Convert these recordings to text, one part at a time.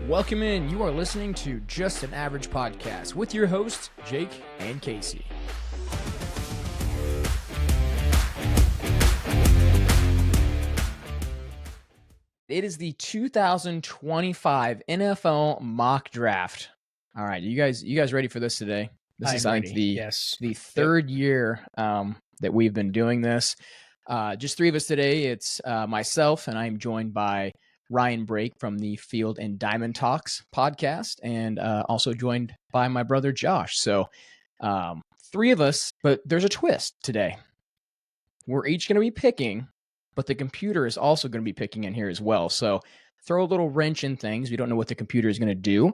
Welcome in. You are listening to Just an Average Podcast with your hosts, Jake and Casey. It is the 2025 NFL mock draft. All right, you guys ready for this today? This is I think the third year that we've been doing this. Just three of us today. It's myself, and I'm joined by Ryan Brake from the Field and Diamond Talks podcast, and also joined by my brother Josh. So three of us, but there's a twist today. We're each going to be picking, but the computer is also going to be picking in here as well. So throw a little wrench in things. We don't know what the computer is going to do.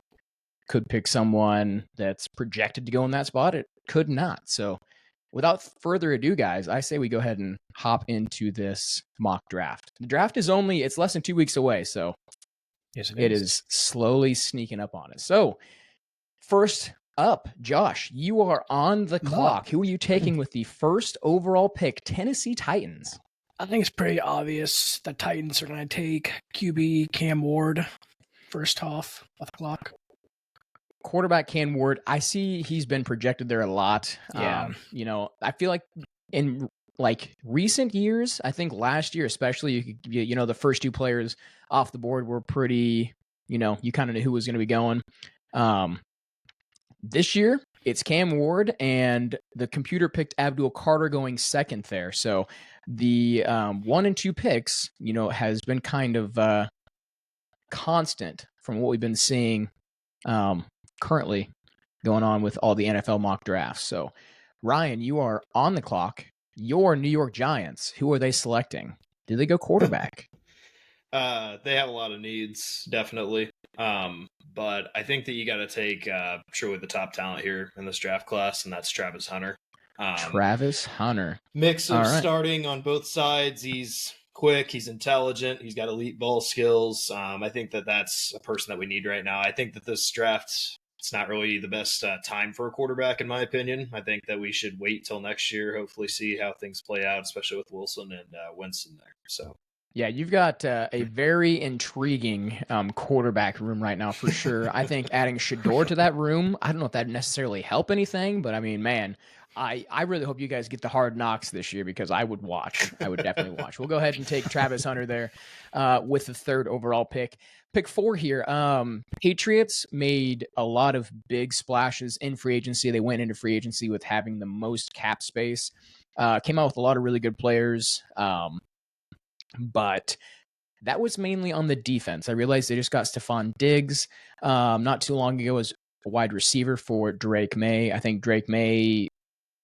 Could pick someone that's projected to go in that spot. It could not. So without further ado, guys, I say we go ahead and hop into this mock draft. The draft is it's less than 2 weeks away, so yes, it is slowly sneaking up on us. So first up, Josh, you are on the clock. Who are you taking with the first overall pick? Tennessee Titans. I think it's pretty obvious the Titans are going to take QB Cam Ward first off the clock. Quarterback Cam Ward, I see he's been projected there a lot. Yeah. I feel like in recent years, I think last year especially, the first two players off the board were pretty, you kind of knew who was going to be going. This year, it's Cam Ward, and the computer picked Abdul Carter going second there. So the 1 and 2 picks, has been kind of constant from what we've been seeing currently going on with all the NFL mock drafts. So, Ryan, you are on the clock. Your New York Giants, who are they selecting? Did they go quarterback? They have a lot of needs, definitely. But I think that you got to take surely the top talent here in this draft class, and that's Travis Hunter. Travis Hunter. Mix of starting on both sides. He's quick, he's intelligent, he's got elite ball skills. I think that that's a person that we need right now. I think that this draft, it's not really the best time for a quarterback, in my opinion. I think that we should wait till next year, hopefully see how things play out, especially with Wilson and Winston there. So, yeah, you've got a very intriguing quarterback room right now for sure. I think adding Shador to that room, I don't know if that necessarily help anything, but I mean, man, I really hope you guys get the hard knocks this year because I would watch. I would definitely watch. We'll go ahead and take Travis Hunter there with the third overall pick. Pick 4 here. Patriots made a lot of big splashes in free agency. They went into free agency with having the most cap space. Came out with a lot of really good players. But that was mainly on the defense. I realized they just got Stephon Diggs not too long ago as a wide receiver for Drake May. I think Drake May,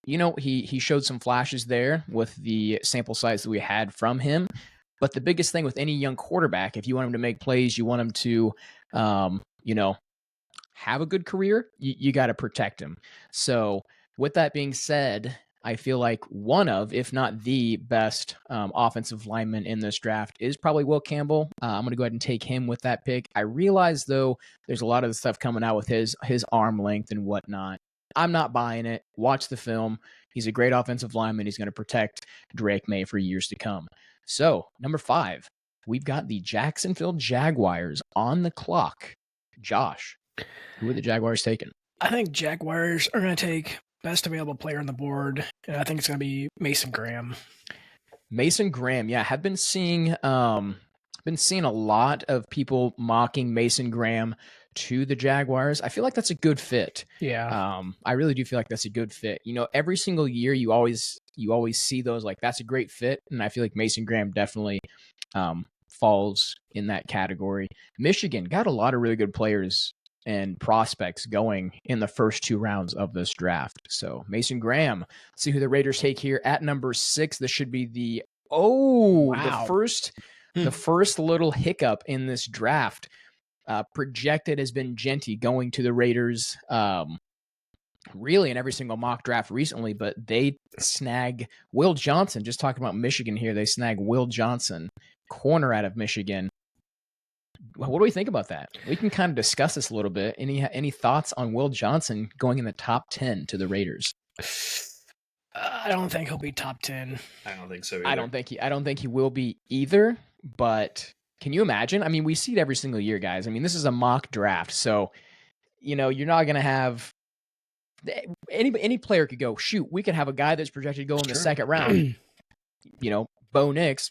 he showed some flashes there with the sample size that we had from him. But the biggest thing with any young quarterback, if you want him to make plays, you want him to, have a good career, you got to protect him. So with that being said, I feel like one of, if not the best offensive lineman in this draft is probably Will Campbell. I'm going to go ahead and take him with that pick. I realize, though, there's a lot of the stuff coming out with his arm length and whatnot. I'm not buying it. Watch the film. He's a great offensive lineman. He's going to protect Drake May for years to come. So, number 5, we've got the Jacksonville Jaguars on the clock. Josh, who are the Jaguars taking? I think Jaguars are going to take best available player on the board, and I think it's going to be Mason Graham. Mason Graham, yeah, have been seeing a lot of people mocking Mason Graham to the Jaguars. I feel like that's a good fit. Yeah. I really do feel like that's a good fit. Every single year you always see those, like, that's a great fit, and I feel like Mason Graham definitely falls in that category. Michigan got a lot of really good players and prospects going in the first 2 rounds of this draft. So Mason Graham, let's see who the Raiders take here at number 6. This should be the first little hiccup in this draft. Projected has been Genty going to the Raiders really in every single mock draft recently, but they snag Will Johnson. Just talking about Michigan here, they snag Will Johnson, corner out of Michigan. What do we think about that? We can kind of discuss this a little bit. Any thoughts on Will Johnson going in the top 10 to the Raiders? I don't think he'll be top 10. I don't think so either. I don't think he will be either, but Can you imagine? I mean, we see it every single year, guys. I mean, this is a mock draft, so you're not going to have any player could go, shoot, we could have a guy that's projected to go in the second round. Bo Nix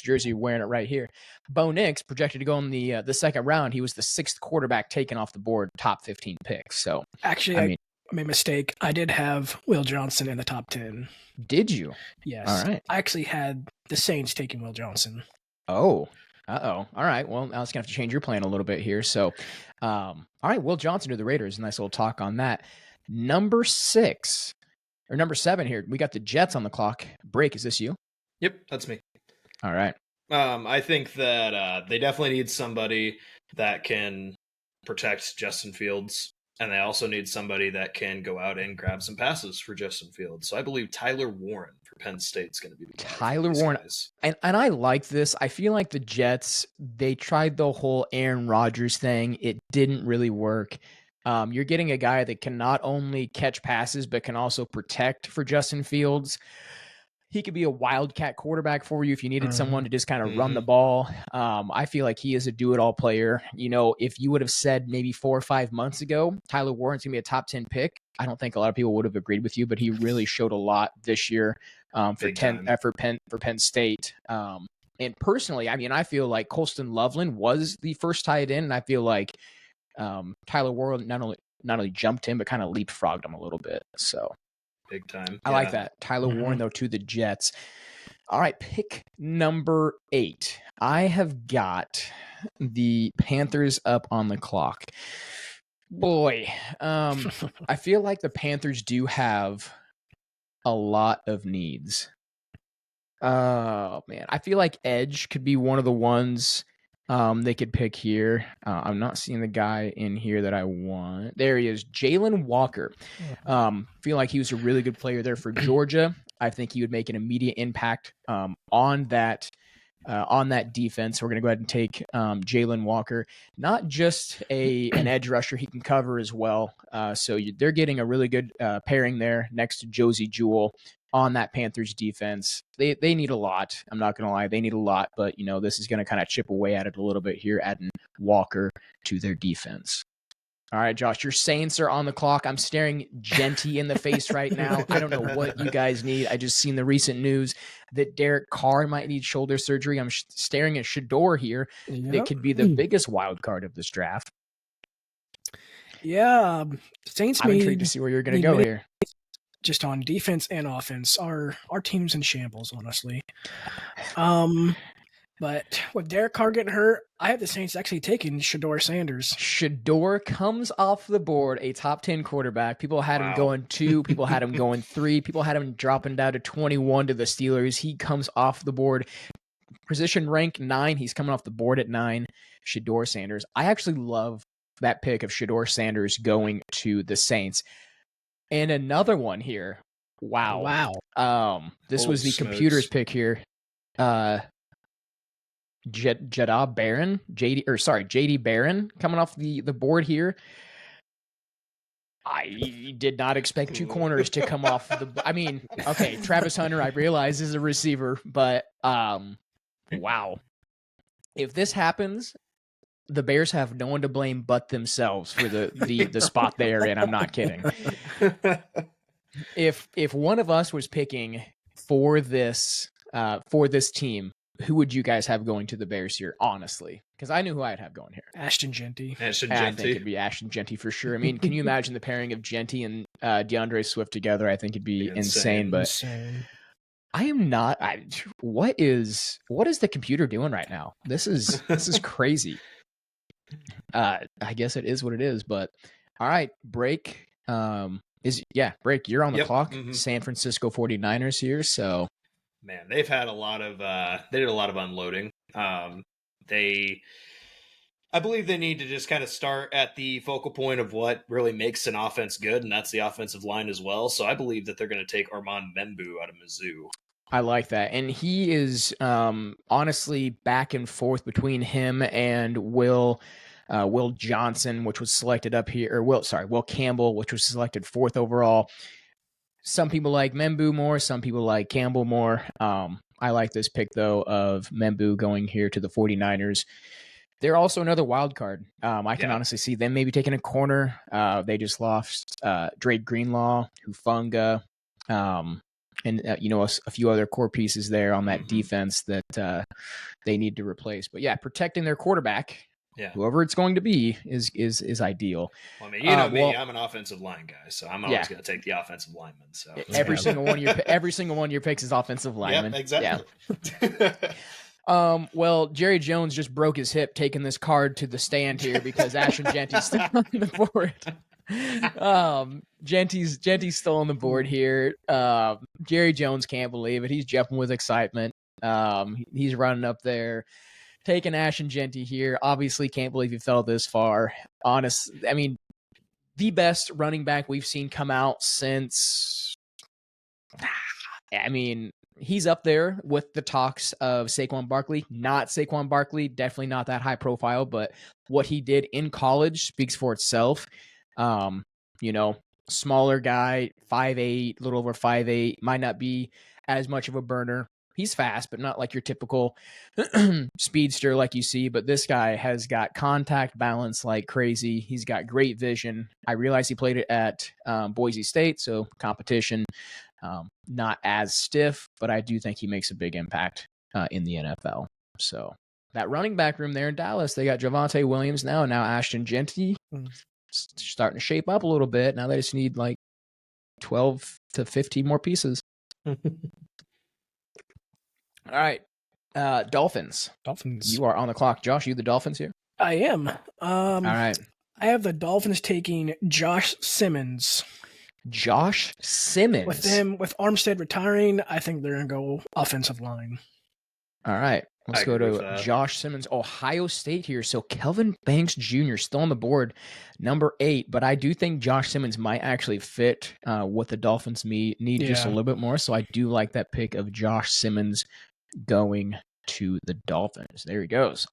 jersey, wearing it right here. Bo Nix projected to go in the second round. He was the 6th quarterback taken off the board, top 15 picks. So actually, I made a mistake. I did have Will Johnson in the top 10. Did you? Yes. All right. I actually had the Saints taking Will Johnson. Oh. All right. Well, I was gonna have to change your plan a little bit here. So, all right, Will Johnson to the Raiders. Nice little talk on that. Number 7 here. We got the Jets on the clock. Break. Is this you? Yep, that's me. All right. I think that they definitely need somebody that can protect Justin Fields, and they also need somebody that can go out and grab some passes for Justin Fields. So I believe Tyler Warren for Penn State is going to be the guy. Tyler Warren. And I like this. I feel like the Jets, they tried the whole Aaron Rodgers thing. It didn't really work. You're getting a guy that can not only catch passes, but can also protect for Justin Fields. He could be a wildcat quarterback for you if you needed someone to just kind of run the ball. I feel like he is a do-it-all player. If you would have said maybe 4 or 5 months ago, Tyler Warren's going to be a top 10 pick, I don't think a lot of people would have agreed with you, but he really showed a lot this year for Penn State. And personally, I mean, I feel like Colston Loveland was the first tight end, and I feel like Tyler Warren not only jumped him, but kind of leapfrogged him a little bit. So big time. I like that. Tyler Warren, though, to the Jets. All right, pick number 8. I have got the Panthers up on the clock. Boy, I feel like the Panthers do have a lot of needs. Oh, man. I feel like edge could be one of the ones they could pick here. I'm not seeing the guy in here that I want. There he is, Jalen Walker. Feel like he was a really good player there for Georgia. I think he would make an immediate impact on that defense. We're going to go ahead and take Jalen Walker. Not just an edge rusher, he can cover as well. So they're getting a really good pairing there next to Josie Jewell on that Panthers defense. They need a lot. I'm not going to lie. They need a lot, but this is going to kind of chip away at it a little bit here, adding Walker to their defense. All right, Josh, your Saints are on the clock. I'm staring Genty in the face right now. I don't know what you guys need. I just seen the recent news that Derek Carr might need shoulder surgery. I'm staring at Shador here. Yep. That could be the biggest wild card of this draft. Yeah, Saints. I'm intrigued to see where you're going to go here. Just on defense and offense, our team's in shambles, honestly. But with Derek Carr getting hurt, I have the Saints actually taking Shador Sanders. Shador comes off the board, a top 10 quarterback. People had him going 2. People had him going 3. People had him dropping down to 21 to the Steelers. He comes off the board. Position rank 9. He's coming off the board at 9. Shador Sanders. I actually love that pick of Shador Sanders going to the Saints. And another one here. Wow. This was the computer's pick here. JD Barron coming off the board here. I did not expect 2 corners to come off the. I mean, okay, Travis Hunter, I realize is a receiver, but wow. If this happens, the Bears have no one to blame but themselves for the spot they are in. I'm not kidding. If one of us was picking for this team, who would you guys have going to the Bears here, honestly? Because I knew who I'd have going here. Ashton Jeanty. I think it'd be Ashton Jeanty for sure. I mean, can you imagine the pairing of Jeanty and DeAndre Swift together? I think it'd be insane. But I am not. What is the computer doing right now? This is crazy. I guess it is what it is. But all right, break. Break. You're on the clock. Mm-hmm. San Francisco 49ers here. So. Man, they've had a lot of they did a lot of unloading. I believe they need to just kind of start at the focal point of what really makes an offense good, and that's the offensive line as well. So I believe that they're going to take Armand Membu out of Mizzou. I like that. And he is honestly back and forth between him and Will Johnson, which was selected up here, or Will Campbell, which was selected 4th overall. Some people like Membu more. Some people like Campbell more. I like this pick, though, of Membu going here to the 49ers. They're also another wild card. I can honestly see them maybe taking a corner. They just lost Drake Greenlaw, Hufanga, and a few other core pieces there on that defense that they need to replace. But yeah, protecting their quarterback, whoever it's going to be, is ideal. Well, I mean, you know me, I'm an offensive line guy, so I'm always going to take the offensive lineman. So every single one of your picks is offensive lineman. Yep, exactly. Yeah. Well, Jerry Jones just broke his hip taking this card to the stand here because Ashton Genty's still on the board. Genty's still on the board here. Jerry Jones can't believe it. He's jumping with excitement. He's running up there, taking Ashton Genty here. Obviously, can't believe he fell this far. I mean, the best running back we've seen come out since. I mean, he's up there with the talks of Saquon Barkley. Not Saquon Barkley, definitely not that high profile, but what he did in college speaks for itself. Smaller guy, 5'8", a little over 5'8", might not be as much of a burner. He's fast, but not like your typical speedster like you see. But this guy has got contact balance like crazy. He's got great vision. I realize he played it at Boise State, so competition not as stiff, but I do think he makes a big impact in the NFL. So that running back room there in Dallas, they got Javonte Williams now Ashton Genty. Starting to shape up a little bit. Now they just need like 12 to 15 more pieces. All right. Dolphins. You are on the clock. Josh, you the Dolphins here? I am. All right. I have the Dolphins taking Josh Simmons. Josh Simmons. With Armstead retiring, I think they're going to go offensive line. All right. Let's go to Josh Simmons, Ohio State here. So Kelvin Banks Jr. still on the board, number 8. But I do think Josh Simmons might actually fit what the Dolphins need just a little bit more. So I do like that pick of Josh Simmons going to the Dolphins. There he goes.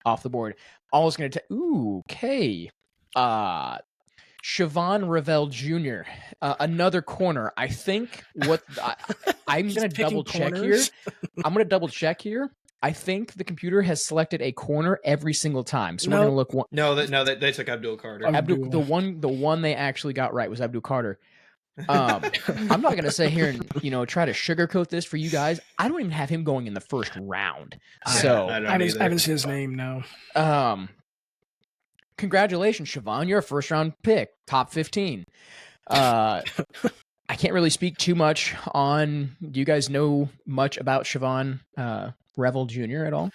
Off the board. All is going to take... Ooh, okay. Siobhan Ravel Jr., another corner. I think I'm going to double check here. I'm going to double check here. I think the computer has selected a corner every single time. So we're going to look. No, they took Abdul Carter. The one they actually got right was Abdul Carter. I'm not going to sit here and try to sugarcoat this for you guys. I don't even have him going in the first round. So I haven't seen his name. No. Congratulations, Siobhan. You're a first round pick, top 15. I can't really speak too much on. Do you guys know much about Siobhan Revel Jr. at all?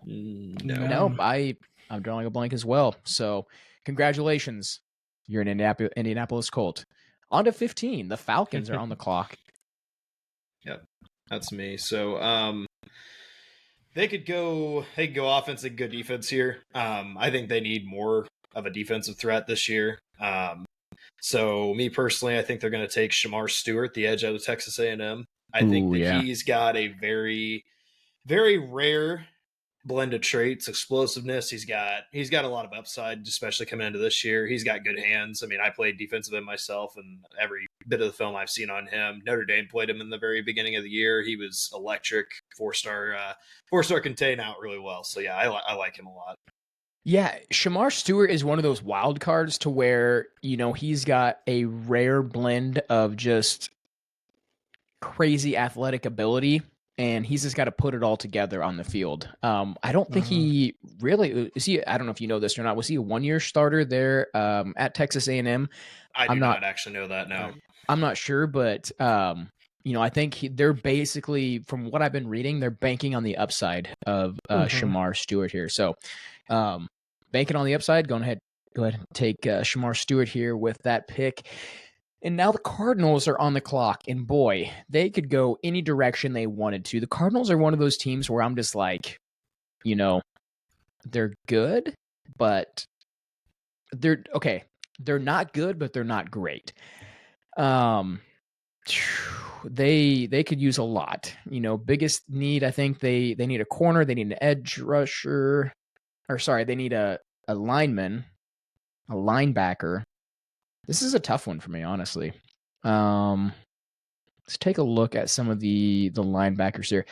No. I'm drawing a blank as well. So, congratulations. You're an Indianapolis Colt. On to 15. The Falcons are on the clock. Yep, that's me. So, they could go offense and good defense here. I think they need more of a defensive threat this year. So me personally, I think they're going to take Shamar Stewart, the edge out of Texas A&M. I think that he's got a very, very rare blend of traits, explosiveness. He's got a lot of upside, especially coming into this year. He's got good hands. I mean, I played defensive end myself, and every bit of the film I've seen on him, Notre Dame played him in the very beginning of the year. He was electric, four-star contain out really well. So yeah, I like him a lot. Yeah, Shamar Stewart is one of those wild cards to where, he's got a rare blend of just crazy athletic ability, and he's just got to put it all together on the field. I don't think he really is. I don't know if you know this or not. Was he a 1-year starter there at Texas A&M? I do not actually know that now. I'm not sure, but I think they're basically, from what I've been reading, they're banking on the upside of Shamar Stewart here. So, banking on the upside, go ahead and take Shamar Stewart here with that pick. And now the Cardinals are on the clock, and boy, they could go any direction they wanted to. The Cardinals are one of those teams where I'm just like, they're good, but they're okay. They're not good, but they're not great. They could use a lot. Biggest need, I think they need a corner, they need an edge rusher, they need a lineman, a linebacker. This is a tough one for me, honestly. Let's take a look at some of the linebackers here.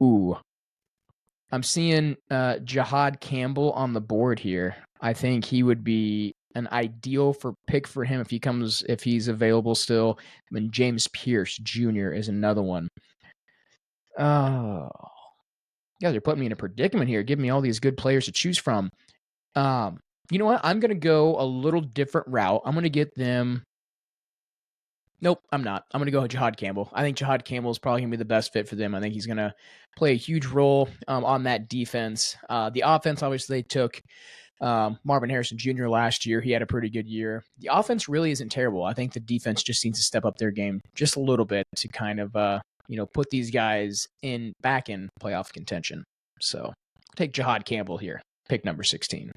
Ooh, I'm seeing Jihad Campbell on the board here. I think he would be an ideal pick for him if he's available still. I mean, James Pierce Jr. is another one. Oh, you guys are putting me in a predicament here. Giving me all these good players to choose from. You know what? I'm going to go a little different route. I'm going to get them. Nope, I'm not. I'm going to go with Jihad Campbell. I think Jihad Campbell is probably going to be the best fit for them. I think he's going to play a huge role on that defense. The offense, obviously, they took Marvin Harrison Jr. last year. He had a pretty good year. The offense really isn't terrible. I think the defense just needs to step up their game just a little bit to kind of put these guys back in playoff contention. So I'll take Jihad Campbell here, pick number 16.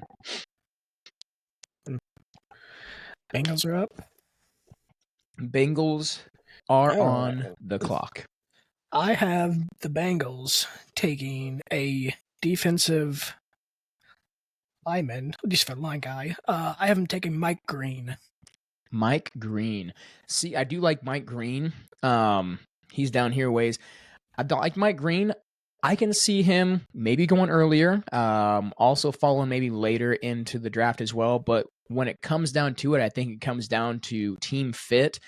Bengals are up. Bengals are on the clock. I have the Bengals taking a defensive defensive line guy. I have him taking Mike Green. Mike Green. See, I do like Mike Green. He's down here ways. I don't like Mike Green. I can see him maybe going earlier, also falling maybe later into the draft as well. But when it comes down to it, I think it comes down to team fit.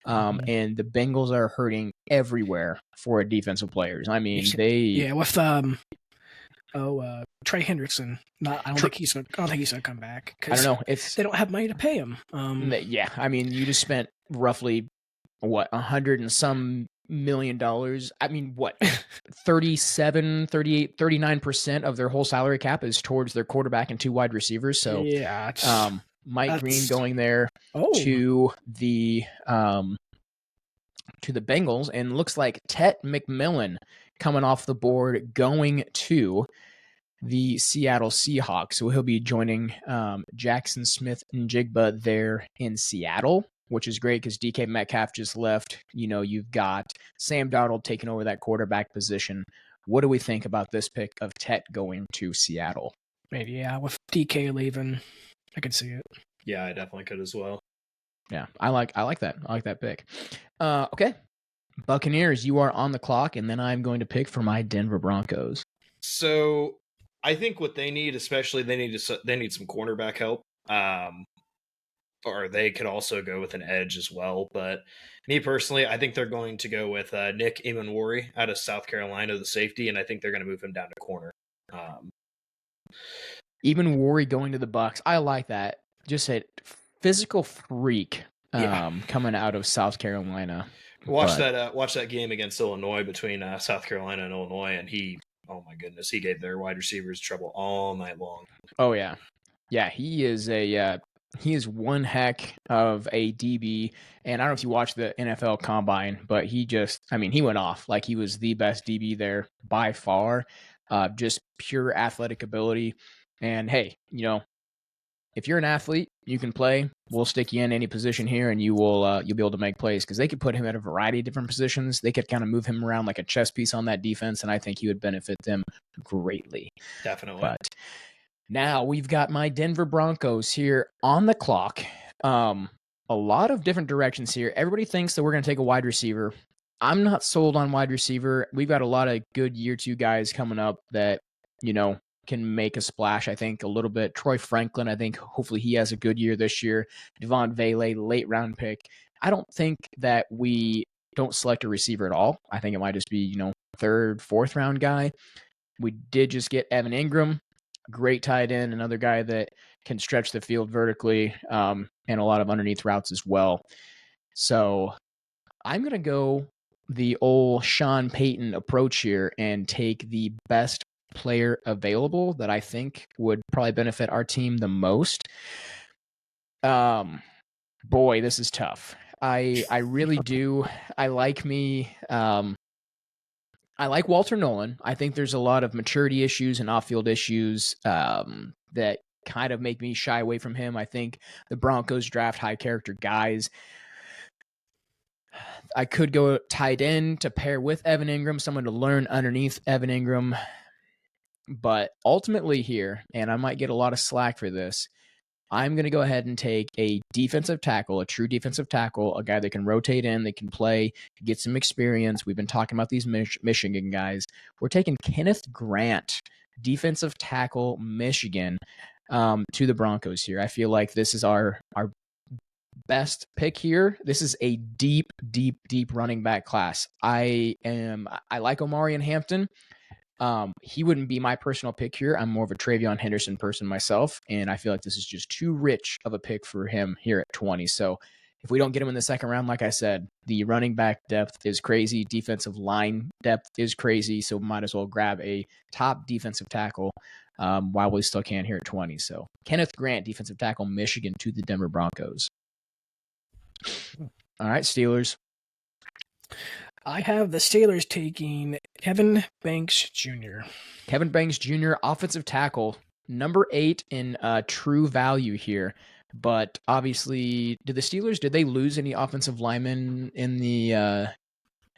And the Bengals are hurting everywhere for defensive players. I mean, with Trey Hendrickson. I don't think he's gonna come back. I don't know. They don't have money to pay him. Yeah, I mean, you just spent roughly $100 and some million. I mean, 37, 38, 39% of their whole salary cap is towards their quarterback and 2 wide receivers. So yeah, Mike Green going there to the Bengals, and looks like Tet McMillan coming off the board going to the Seattle Seahawks. So he'll be joining Jackson Smith-Njigba there in Seattle, which is great because DK Metcalf just left. You've got Sam Darnold taking over that quarterback position. What do we think about this pick of Tet going to Seattle? Maybe, yeah, with DK leaving, I could see it. Yeah, I definitely could as well. Yeah, I like that. I like that pick. Okay, Buccaneers, you are on the clock, and then I'm going to pick for my Denver Broncos. So I think what they need, especially they need some cornerback help. Or they could also go with an edge as well. But me personally, I think they're going to go with Nick Emanwari out of South Carolina, the safety, and I think they're going to move him down to corner. Emanwari going to the Bucs. I like that. Just a physical freak coming out of South Carolina. Watch that game against Illinois between South Carolina and Illinois, and oh my goodness, he gave their wide receivers trouble all night long. Oh yeah, he is one heck of a DB, and I don't know if you watched the NFL Combine, but he went off like he was the best DB there by far. Just pure athletic ability, and hey, if you're an athlete, you can play. We'll stick you in any position here, and you'll be able to make plays because they could put him at a variety of different positions. They could kind of move him around like a chess piece on that defense, and I think he would benefit them greatly. Definitely. But now we've got my Denver Broncos here on the clock. A lot of different directions here. Everybody thinks that we're going to take a wide receiver. I'm not sold on wide receiver. We've got a lot of good year 2 guys coming up that can make a splash, I think, a little bit. Troy Franklin, I think, hopefully he has a good year this year. Devon Vele, late round pick. I don't think that we don't select a receiver at all. I think it might just be, 3rd, 4th round guy. We did just get Evan Ingram, great tight end, another guy that can stretch the field vertically and a lot of underneath routes as well. So I'm going to go the old Sean Payton approach here and take the best player available that I think would probably benefit our team the most. Boy, this is tough. I really do. I like Walter Nolan. I think there's a lot of maturity issues and off-field issues that kind of make me shy away from him. I think the Broncos draft high character guys. I could go tight end to pair with Evan Ingram, someone to learn underneath Evan Ingram. But ultimately here, and I might get a lot of slack for this, I'm going to go ahead and take a defensive tackle, a true defensive tackle, a guy that can rotate in, that can play, get some experience. We've been talking about these Michigan guys. We're taking Kenneth Grant, defensive tackle, Michigan, to the Broncos here. I feel like this is our best pick here. This is a deep running back class. I like Omari and Hampton. He wouldn't be my personal pick here. I'm more of a Travion Henderson person myself, and I feel like this is just too rich of a pick for him here at 20. So if we don't get him in the second round, like I said, the running back depth is crazy. Defensive line depth is crazy. So might as well grab a top defensive tackle while we still can here at 20. So Kenneth Grant, defensive tackle, Michigan to the Denver Broncos. All right, Steelers. I have the Steelers taking Kevin Banks Jr. Kevin Banks Jr., offensive tackle, number 8 in true value here. But obviously, did they lose any offensive linemen in the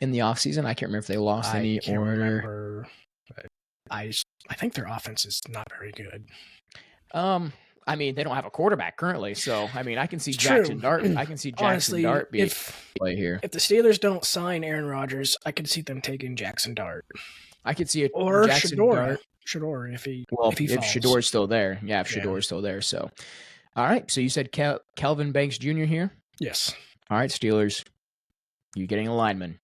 offseason? I can't remember if they lost any or. Remember. I think their offense is not very good. I mean, they don't have a quarterback currently, so I mean, I can see Jackson Dart. I can see Jackson Dart being play here. If the Steelers don't sign Aaron Rodgers, I could see them taking Jackson Dart. I could see it or Jackson Shador. Dart. Shador if he if Shador's still there, if Shador's still there. So, all right. So you said Kelvin Banks Jr. here. Yes. All right, Steelers. You're getting a lineman.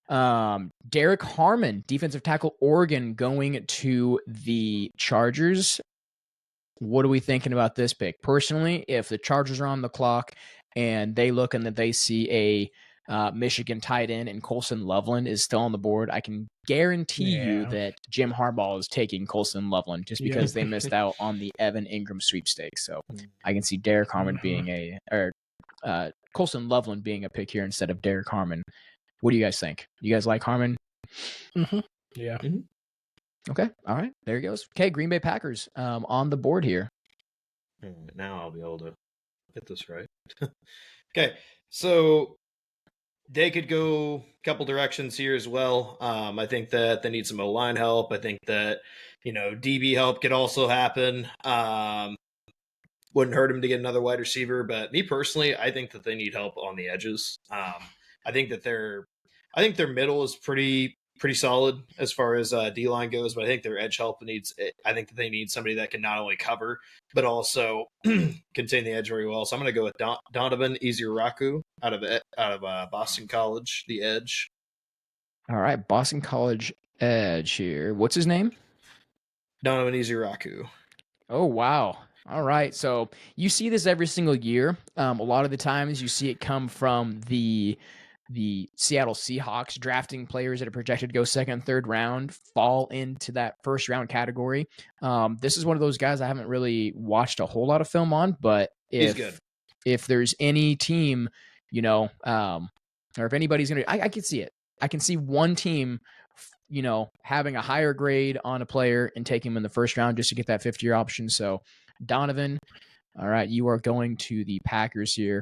Derek Harmon, defensive tackle, Oregon, going to the Chargers. What are we thinking about this pick? Personally, if the Chargers are on the clock and they look and that they see a Michigan tight end and Colson Loveland is still on the board, I can guarantee you that Jim Harbaugh is taking Colson Loveland just because they missed out on the Evan Ingram sweepstakes. So I can see Derek Harmon being Colson Loveland being a pick here instead of Derek Harmon. What do you guys think? You guys like Harmon? Mm-hmm. Yeah. Mm-hmm. Okay. All right. There he goes. Okay. Green Bay Packers on the board here. Now I'll be able to get this right. Okay. So they could go a couple directions here as well. I think that they need some O-line help. I think that, DB help could also happen. Wouldn't hurt him to get another wide receiver. But me personally, I think that they need help on the edges. I think their middle is pretty solid as far as D-line goes, but I think their edge help I think that they need somebody that can not only cover, but also contain the edge very well. So I'm going to go with Donovan Eziraku out of Boston College, the edge. All right, Boston College edge here. What's his name? Donovan Eziraku. Oh, wow. All right, so you see this every single year. A lot of the times you see it come from the Seattle Seahawks drafting players that are projected to go second, third round, fall into that first round category. This is one of those guys I haven't really watched a whole lot of film on, but if there's any team, or if anybody's going to, I can see it. I can see one team, having a higher grade on a player and taking him in the first round just to get that 5th-year option. So Donovan, all right, you are going to the Packers here.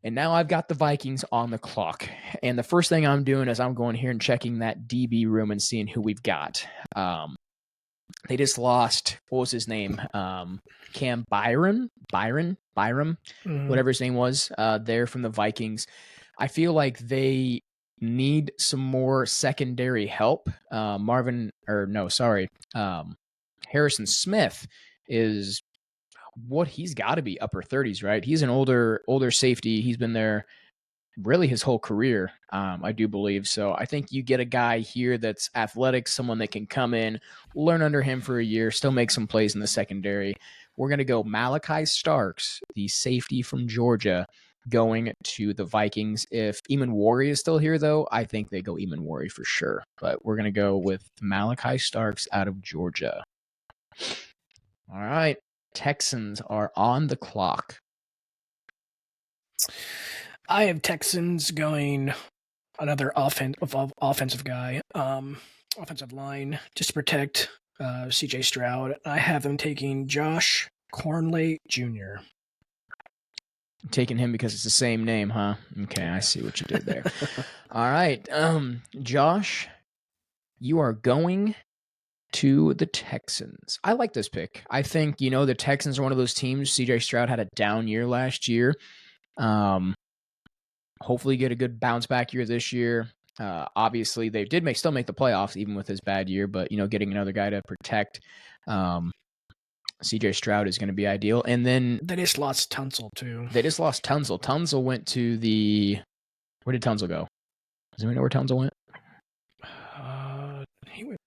And now I've got the Vikings on the clock. And the first thing I'm doing is I'm going here and checking that DB room and seeing who we've got. They just lost, what was his name? Cam Byram, whatever his name was, there from the Vikings. I feel like they need some more secondary help. Harrison Smith is what he's got to be upper 30s, right? He's an older safety. He's been there really his whole career, I do believe. So I think you get a guy here that's athletic, someone that can come in, learn under him for a year, still make some plays in the secondary. We're going to go Malachi Starks, the safety from Georgia, going to the Vikings. If Eamon Warry is still here, though, I think they go Eamon Warry for sure. But we're going to go with Malachi Starks out of Georgia. All right. Texans are on the clock. I have Texans going another offensive guy, offensive line, just to protect C.J. Stroud. I have them taking Josh Cornley Jr. Taking him because it's the same name, huh? Okay, I see what you did there. All right, Josh, you are going to the Texans. I like this pick. I think, the Texans are one of those teams. CJ Stroud had a down year last year. Hopefully get a good bounce back year this year. Obviously, they did still make the playoffs, even with his bad year, but, getting another guy to protect CJ Stroud is going to be ideal. And then they just lost Tunsil, too. They just lost Tunsil. Tunsil went to where did Tunsil go? Does anyone know where Tunsil went? He went.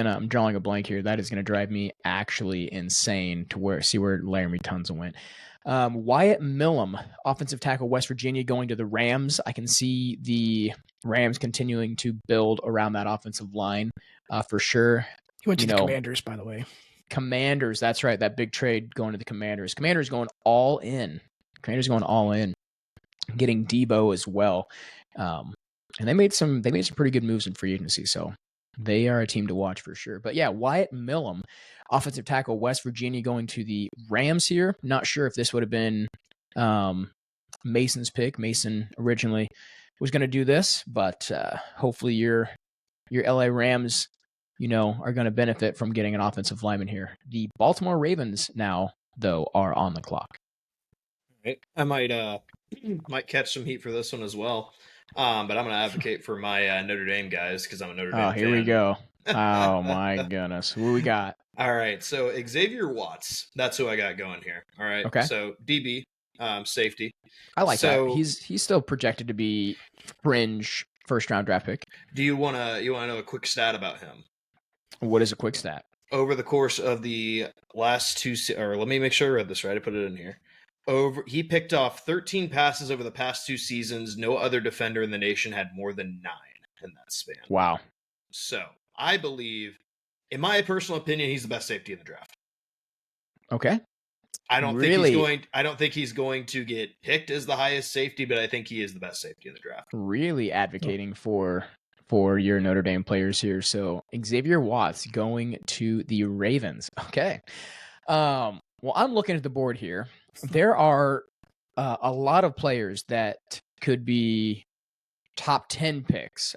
I'm drawing a blank here. That is going to drive me actually insane to see where Laramie Tunsil went. Wyatt Millam, offensive tackle, West Virginia, going to the Rams. I can see the Rams continuing to build around that offensive line for sure. He went to the Commanders, by the way. Commanders, that's right. That big trade going to the Commanders. Commanders going all in. Getting Debo as well. And they made some pretty good moves in free agency, so they are a team to watch for sure. But yeah, Wyatt Millam, offensive tackle, West Virginia, going to the Rams here. Not sure if this would have been Mason's pick. Mason originally was going to do this, but hopefully your LA Rams, are going to benefit from getting an offensive lineman here. The Baltimore Ravens now, though, are on the clock. I might catch some heat for this one as well. But I'm going to advocate for my Notre Dame guys because I'm a Notre Dame fan. Oh, here we go. Oh, my goodness. Who we got? All right. So Xavier Watts, that's who I got going here. All right. Okay. So DB, safety. I like that. He's still projected to be fringe first-round draft pick. Do you want to know a quick stat about him? What is a quick stat? Over the course of the last two, or let me make sure I read this right. I put it in here. He picked off 13 passes over the past 2 seasons. No other defender in the nation had more than 9 in that span. Wow. So I believe, in my personal opinion, he's the best safety in the draft. Okay. I don't think he's going to get picked as the highest safety, but I think he is the best safety in the draft. Really advocating for your Notre Dame players here. So Xavier Watts going to the Ravens. Okay. Well, I'm looking at the board here. There are a lot of players that could be top 10 picks.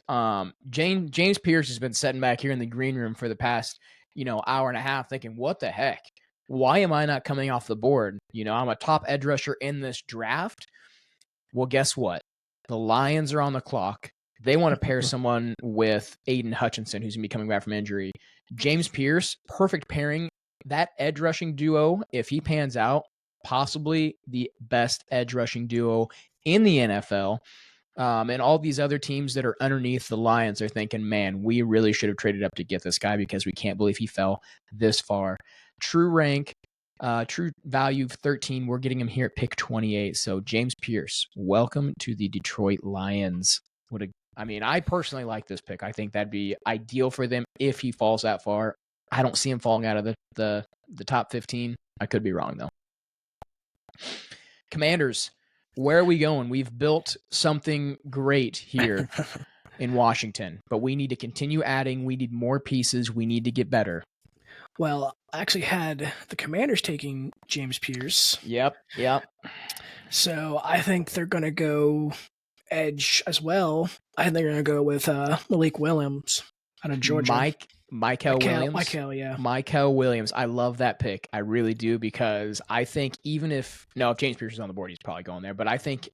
James Pierce has been sitting back here in the green room for the past, hour and a half thinking, what the heck? Why am I not coming off the board? I'm a top edge rusher in this draft. Well, guess what? The Lions are on the clock. They want to pair someone with Aiden Hutchinson, who's going to be coming back from injury. James Pierce, perfect pairing. That edge rushing duo, if he pans out, possibly the best edge rushing duo in the NFL. And all these other teams that are underneath the Lions are thinking, man, we really should have traded up to get this guy because we can't believe he fell this far. True rank, true value of 13. We're getting him here at pick 28. So James Pierce, welcome to the Detroit Lions. I personally like this pick. I think that'd be ideal for them if he falls that far. I don't see him falling out of the top 15. I could be wrong, though. Commanders, where are we going? We've built something great here in Washington, but we need to continue adding. We need more pieces. We need to get better. Well, I actually had the Commanders taking James Pierce. Yep. So I think they're going to go edge as well. I think they're going to go with Malik Williams out of Georgia. Michael Williams. Michael Williams. I love that pick. I really do, because I think if James Pierce is on the board, he's probably going there. But I think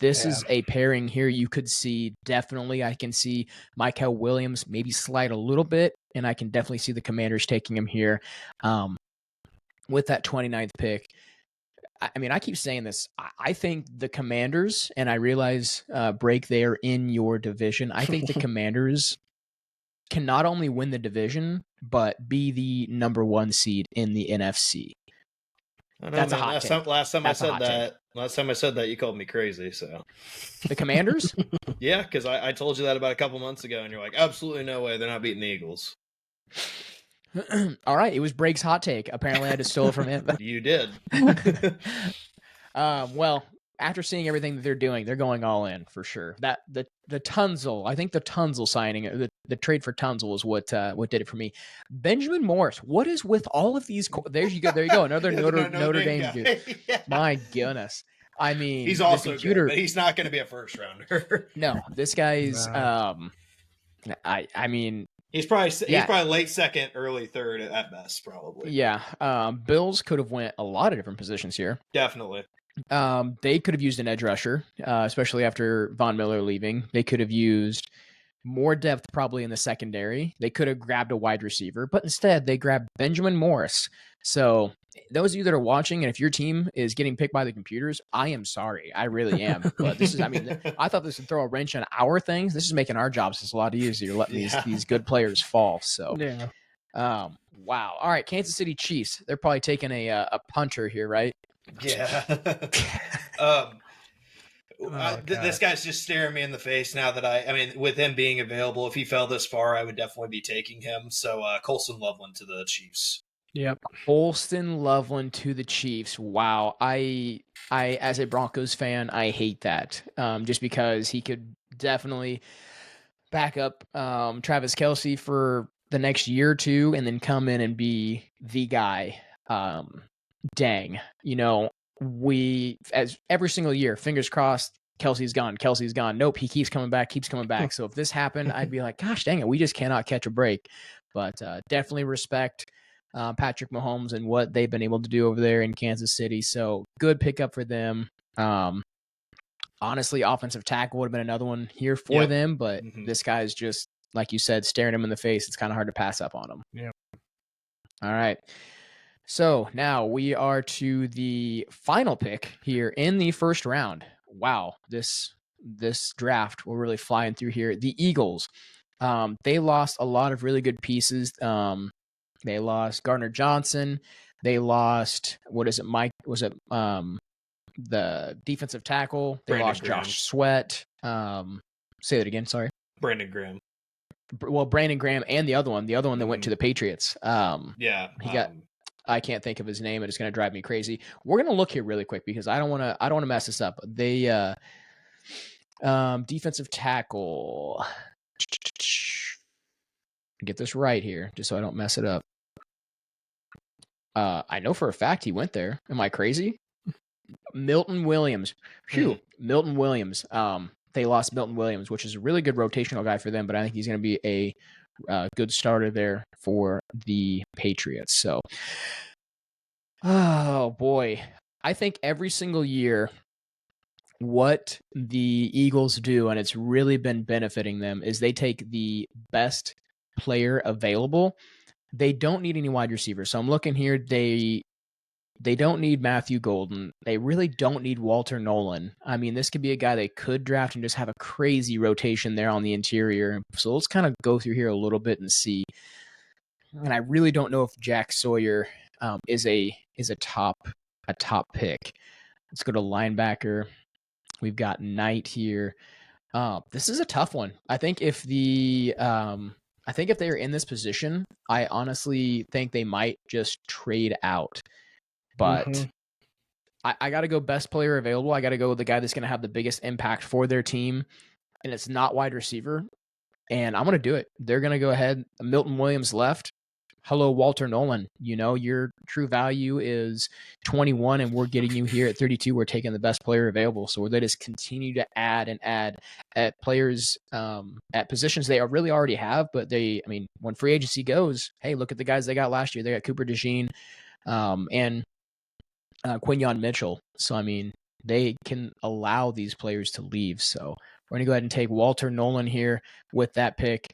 this is a pairing here you could see definitely. I can see Michael Williams maybe slide a little bit, and I can definitely see the Commanders taking him here with that 29th pick. I keep saying this. I think the Commanders, and I realize, Break, they are in your division. I think the Commanders can not only win the division, but be the number 1 seed in the NFC. That's a hot take. Last time I said that, you called me crazy. So the Commanders? Yeah, because I told you that about a couple months ago, and you're like, absolutely no way, they're not beating the Eagles. All right, it was Break's hot take. Apparently, I just stole it from him. You did. Well, after seeing everything that they're doing, they're going all in for sure. That the Tunsil, I think the Tunsil signing, the trade for Tunsil is what did it for me. Benjamin Morris, what is with all of these? There you go, another Notre Dame dude. Yeah. My goodness, he's also good, but he's not going to be a first rounder. No, this guy's. Wow. He's probably late second, early third at best, probably. Yeah. Bills could have went a lot of different positions here. Definitely. They could have used an edge rusher, especially after Von Miller leaving. They could have used more depth probably in the secondary. They could have grabbed a wide receiver, but instead they grabbed Benjamin Morris. So those of you that are watching, and if your team is getting picked by the computers, I am sorry. I really am. But this is, I mean, I thought this would throw a wrench on our things. This is making our jobs just a lot easier, letting these good players fall. So, Yeah. wow. All right, Kansas City Chiefs. They're probably taking a punter here, right? Yeah. This guy's just staring me in the face now that I mean, with him being available, if he fell this far, I would definitely be taking him. So Colson Loveland to the Chiefs. Yep. Colston Loveland to the Chiefs. Wow. I as a Broncos fan, I hate that. Just because he could definitely back up Travis Kelce for the next year or two and then come in and be the guy. Dang. You know, as every single year, fingers crossed, Kelsey's gone. Nope, he keeps coming back. So if this happened, I'd be like, gosh dang it, we just cannot catch a break. But definitely respect Patrick Mahomes and what they've been able to do over there in Kansas City. So good pickup for them. Honestly, offensive tackle would have been another one here for them, but this guy's just, like you said, staring him in the face. It's kind of hard to pass up on him. Yeah. All right. So now we are to the final pick here in the first round. Wow, this draft, we're really flying through here. The Eagles, they lost a lot of really good pieces. They lost Gardner Johnson. They lost, the defensive tackle. They lost Graham. Josh Sweat. Say that again, sorry. Brandon Graham. Well, Brandon Graham and the other one that went to the Patriots. He got, I can't think of his name, and it's going to drive me crazy. We're going to look here really quick because I don't want to mess this up. They defensive tackle. Get this right here, just so I don't mess it up. I know for a fact he went there. Am I crazy? Milton Williams. Milton Williams. They lost Milton Williams, which is a really good rotational guy for them, but I think he's going to be a good starter there for the Patriots. So, oh boy, I think every single year what the Eagles do, and it's really been benefiting them, is they take the best player available. They don't need any wide receivers. So I'm looking here. They don't need Matthew Golden. They really don't need Walter Nolan. I mean, this could be a guy they could draft and just have a crazy rotation there on the interior. So let's kind of go through here a little bit and see. And I really don't know if Jack Sawyer is a top pick. Let's go to linebacker. We've got Knight here. This is a tough one. I think if they're in this position, I honestly think they might just trade out. But I got to go best player available. I got to go with the guy that's going to have the biggest impact for their team, and it's not wide receiver. And I'm going to do it. They're going to go ahead. Milton Williams left. Hello, Walter Nolan. You know, your true value is 21, and we're getting you here at 32. We're taking the best player available. So they just continue to add at players at positions they really already have. But when free agency goes, hey, look at the guys they got last year. They got Cooper DeJean and Quinyon Mitchell. So, I mean, they can allow these players to leave. So we're going to go ahead and take Walter Nolan here with that pick.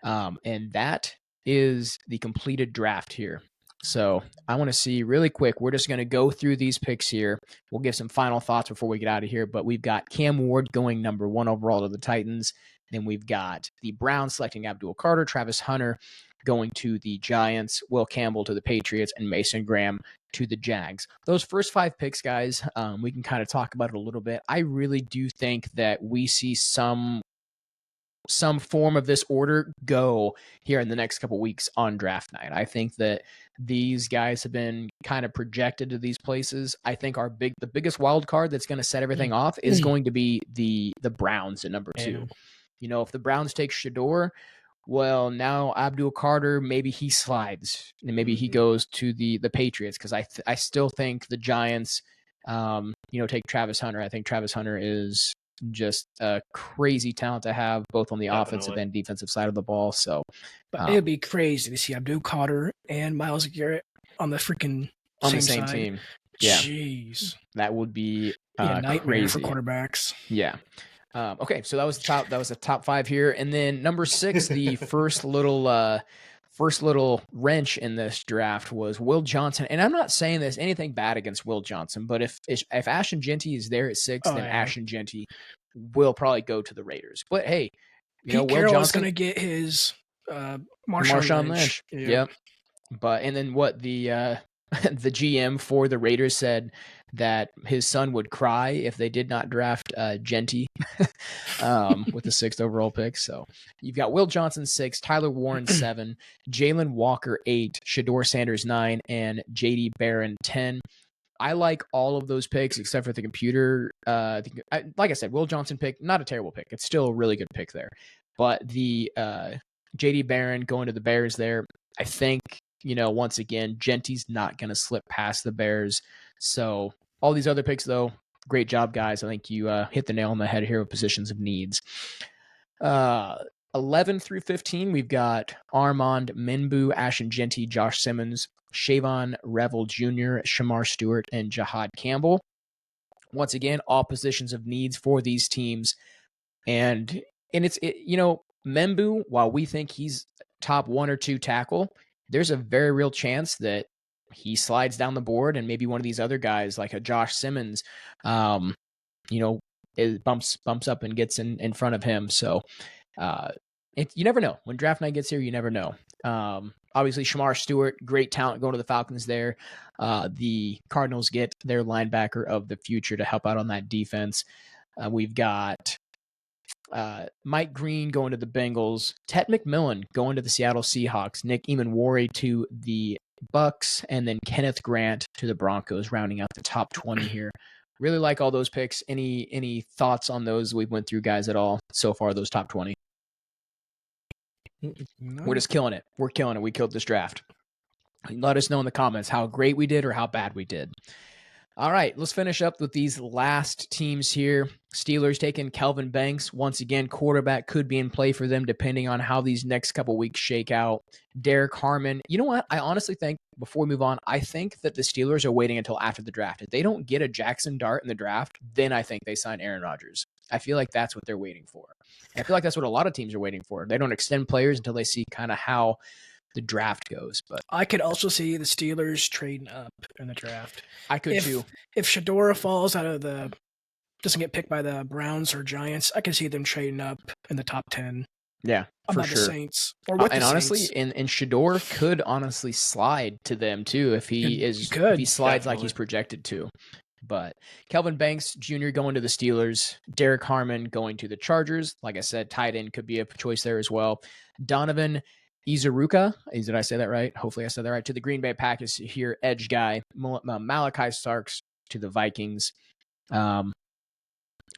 And that is the completed draft here. So I want to see really quick. We're just going to go through these picks here. We'll give some final thoughts before we get out of here. But we've got Cam Ward going number 1 overall to the Titans. Then we've got the Browns selecting Abdul Carter, Travis Hunter going to the Giants, Will Campbell to the Patriots, and Mason Graham to the Jags. Those first 5 picks, guys, we can kind of talk about it a little bit. I really do think that we see some form of this order go here in the next couple weeks on draft night. I think that these guys have been kind of projected to these places. I think the biggest wild card that's going to set everything off is going to be the Browns at number 2. You know, if the Browns take Shador, well, now Abdul Carter, maybe he slides and maybe he goes to the Patriots, because I still think the Giants, take Travis Hunter. I think Travis Hunter is just a crazy talent to have both on the offensive Definitely. and defensive side of the ball. So But it would be crazy to see Abdul Carter and Myles Garrett on the freaking on the same same side. team. Yeah. Jeez. That would be A nightmare crazy for quarterbacks. Yeah. Okay, so that was the top 5 here, and then number 6, the first little wrench in this draft was Will Johnson. And I'm not saying there's anything bad against Will Johnson, but if Ashton Jeanty is there at 6, then Ashton Jeanty will probably go to the Raiders. But hey, Pete Will Carroll Johnson is going to get his Marshawn Lynch. Yep. But and then what the the GM for the Raiders said that his son would cry if they did not draft Jeanty with the 6th overall pick. So you've got Will Johnson 6, Tyler Warren 7, Jalen Walker 8, Shador Sanders 9, and JD Barron 10. I like all of those picks except for the computer. Like I said, Will Johnson pick, not a terrible pick. It's still a really good pick there. But the JD Barron going to the Bears there, I think, once again, Jeanty's not going to slip past the Bears. So all these other picks, though, great job, guys. I think you hit the nail on the head here with positions of needs. 11 through 15, we've got Armand Minbu, Ashton Jeanty, Josh Simmons, Shavon Revel Jr., Shamar Stewart, and Jahad Campbell. Once again, all positions of needs for these teams. And it's Minbu, while we think he's top 1 or 2 tackle, there's a very real chance that he slides down the board and maybe one of these other guys like a Josh Simmons, bumps up and gets in front of him. So you never know. When draft night gets here, you never know. Obviously, Shamar Stewart, great talent going to the Falcons there. The Cardinals get their linebacker of the future to help out on that defense. We've got Mike Green going to the Bengals, Ted McMillan going to the Seattle Seahawks, Nick Emanwari to the Bucks, and then Kenneth Grant to the Broncos, rounding out the top 20 here. Really like all those picks. Any thoughts on those we went through, guys, at all so far, those top 20? No. We're just killing it. We're killing it. We killed this draft. Let us know in the comments how great we did or how bad we did. All right, let's finish up with these last teams here. Steelers taking Kelvin Banks. Once again, quarterback could be in play for them depending on how these next couple weeks shake out. Derek Harmon. You know what? I honestly think, before we move on, I think that the Steelers are waiting until after the draft. If they don't get a Jackson Dart in the draft, then I think they sign Aaron Rodgers. I feel like that's what they're waiting for. And I feel like that's what a lot of teams are waiting for. They don't extend players until they see kind of how the draft goes. But I could also see the Steelers trading up in the draft. I could too. If Shador falls doesn't get picked by the Browns or Giants, I can see them trading up in the top 10. Yeah, for sure. The Saints or with and the honestly, Saints. and Shador could honestly slide to them too if he slides like he's projected to. But Kelvin Banks Jr. going to the Steelers, Derek Harmon going to the Chargers. Like I said, tight end could be a choice there as well. Donovan Izaruka, did I say that right? Hopefully I said that right. To the Green Bay Packers here, edge guy. Malachi Starks to the Vikings. And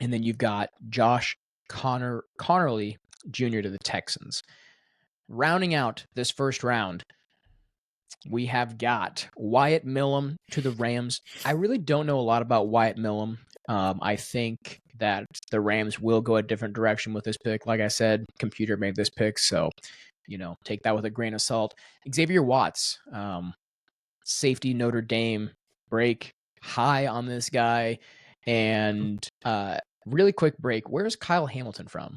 then you've got Josh Connerly Jr. to the Texans. Rounding out this first round, we have got Wyatt Millam to the Rams. I really don't know a lot about Wyatt Millam. I think that the Rams will go a different direction with this pick. Like I said, computer made this pick, so take that with a grain of salt. Xavier Watts, safety, Notre Dame, break high on this guy. And really quick break, where's Kyle Hamilton from?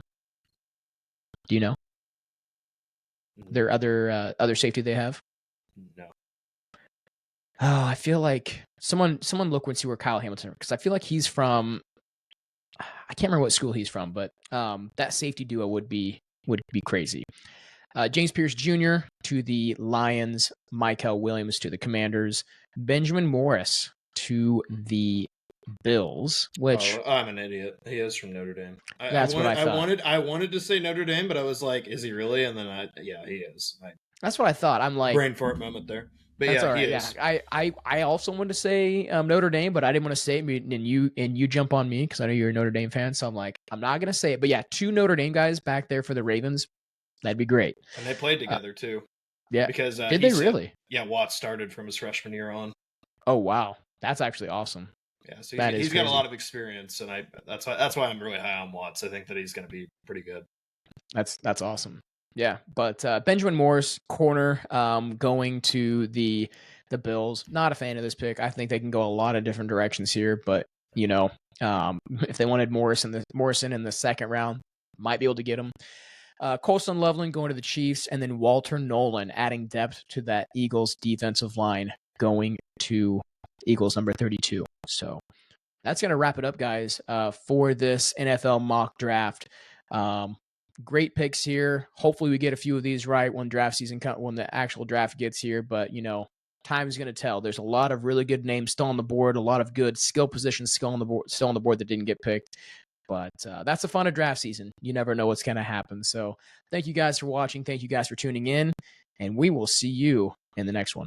Do you know? Their other safety they have? No. Oh, I feel like someone look and see where Kyle Hamilton, because I feel like he's from, I can't remember what school he's from, but that safety duo would be crazy. James Pierce Jr. to the Lions, Michael Williams to the Commanders, Benjamin Morris to the Bills, which I'm an idiot. He is from Notre Dame. That's what I thought. I wanted to say Notre Dame, but I was like, is he really? And then he is. That's what I thought. I'm like, brain fart moment there. But that's yeah, all right. he is. I also wanted to say Notre Dame, but I didn't want to say it, and you jump on me because I know you're a Notre Dame fan. So I'm like, I'm not gonna say it. But yeah, 2 Notre Dame guys back there for the Ravens. That'd be great. And they played together too. Yeah. Because did they really? Yeah, Watts started from his freshman year on. Oh wow, that's actually awesome. Yeah, so That is he's got a crazy. lot of experience, and that's why I'm really high on Watts. I think that he's going to be pretty good. That's awesome. Yeah, but Benjamin Morris, corner, going to the Bills. Not a fan of this pick. I think they can go a lot of different directions here, but if they wanted Morrison in the second round, might be able to get him. Colston Loveland going to the Chiefs, and then Walter Nolan adding depth to that Eagles defensive line, going to Eagles number 32. So that's going to wrap it up, guys, for this NFL mock draft. Great picks here. Hopefully we get a few of these right when the actual draft gets here. But, time is going to tell. There's a lot of really good names still on the board, a lot of good skill positions still on the board that didn't get picked. But that's the fun of draft season. You never know what's going to happen. So thank you guys for watching. Thank you guys for tuning in. And we will see you in the next one.